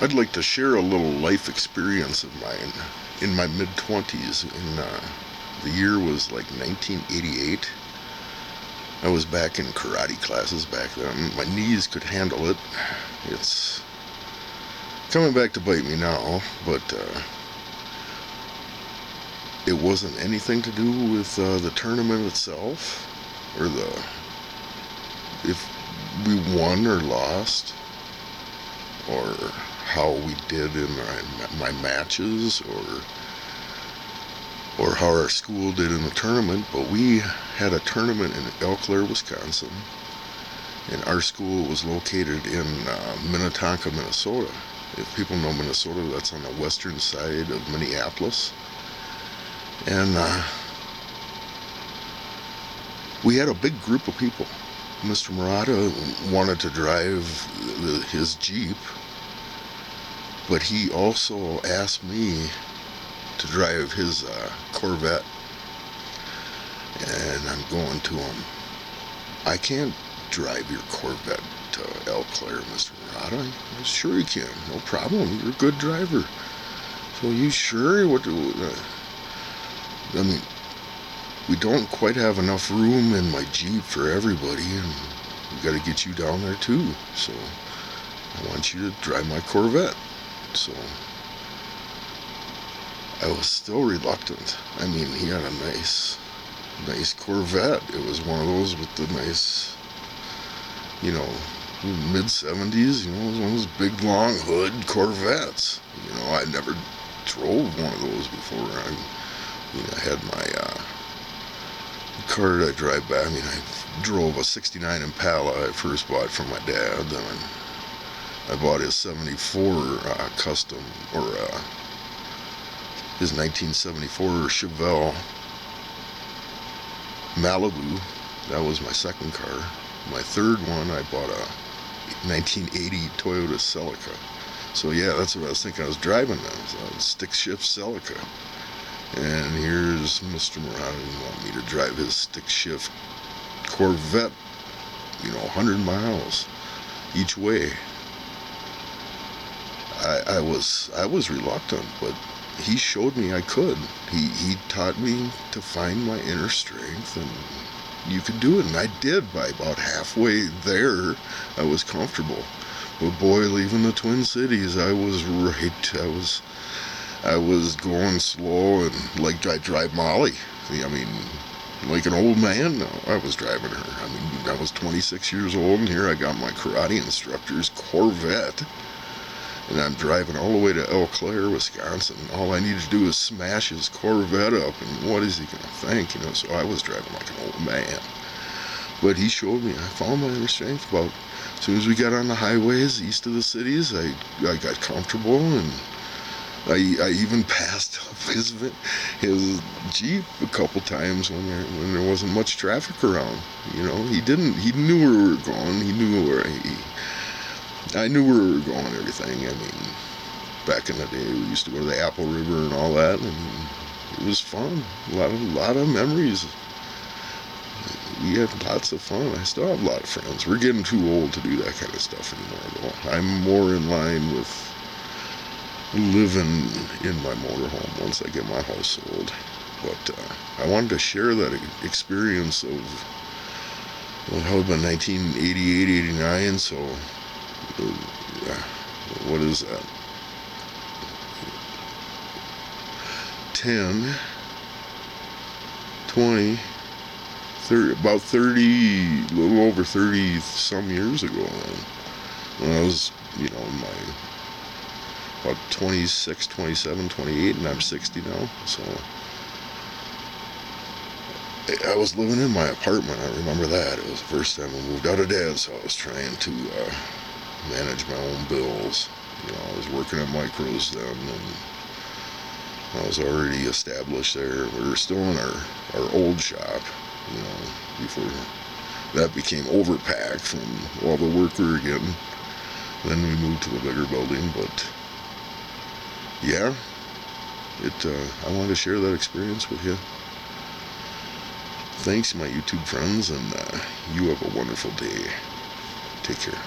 I'd like to share a little life experience of mine in my mid-20s. The year was like 1988. I was back in karate classes back then. My knees could handle it. It's coming back to bite me now, but it wasn't anything to do with the tournament itself, or if we won or lost, or how we did in my matches, or how our school did in the tournament. But we had a tournament in Eau Claire, Wisconsin, and our school was located in Minnetonka, Minnesota. If people know Minnesota, that's on the western side of Minneapolis. And we had a big group of people. Mr. Murata wanted to drive his Jeep, but he also asked me to drive his Corvette. And I'm going to him, I can't drive your Corvette to Eau Claire, Mr. Murata. I sure you can, no problem. You're a good driver. So you sure? I mean, we don't quite have enough room in my Jeep for everybody, and we got to get you down there too. So I want you to drive my Corvette. So I was still reluctant. I mean, he had a nice Corvette. It was one of those with the nice, mid-70s, it was one of those big long hood Corvettes. I never drove one of those before. I had my car that I drive back. I drove a 69 Impala I first bought from my dad. Then I bought his 74 custom, or his 1974 Chevelle Malibu. That was my second car. My third one, I bought a 1980 Toyota Celica. So yeah, that's what I was thinking. I was driving then. A stick shift Celica. And here's Mr. Murata. He wanted me to drive his stick shift Corvette, 100 miles each way. I was reluctant, but he showed me I could. He taught me to find my inner strength, and you could do it. And I did. By about halfway there, I was comfortable. But boy, leaving the Twin Cities, I was right. I was going slow, and like I drive Molly. Like an old man now. I was driving her. I was 26 years old, and here I got my karate instructor's Corvette. And I'm driving all the way to Eau Claire, Wisconsin. All I need to do is smash his Corvette up, and what is he going to think? So I was driving like an old man. But he showed me. I found my inner strength. About as soon as we got on the highways east of the cities, I got comfortable, and I even passed up his Jeep a couple times when there wasn't much traffic around. He knew where we were going. He knew where I knew where we were going, everything. Back in the day, we used to go to the Apple River and all that. It was fun. A lot of memories. We had lots of fun. I still have a lot of friends. We're getting too old to do that kind of stuff anymore, though. I'm more in line with living in my motorhome once I get my house sold. But I wanted to share that experience of how it been 1988, 89. So what is that? 10, 20, 30, about 30, a little over 30 some years ago then. When I was, in my about 26, 27, 28, and I'm 60 now. So I was living in my apartment. I remember that. It was the first time I moved out of Dad's house, trying to manage my own bills. I was working at Micros then, and I was already established there. We were still in our old shop, before that became overpacked from all the work we were getting. Then we moved to the bigger building, but yeah, I wanted to share that experience with you. Thanks, my YouTube friends, and you have a wonderful day. Take care.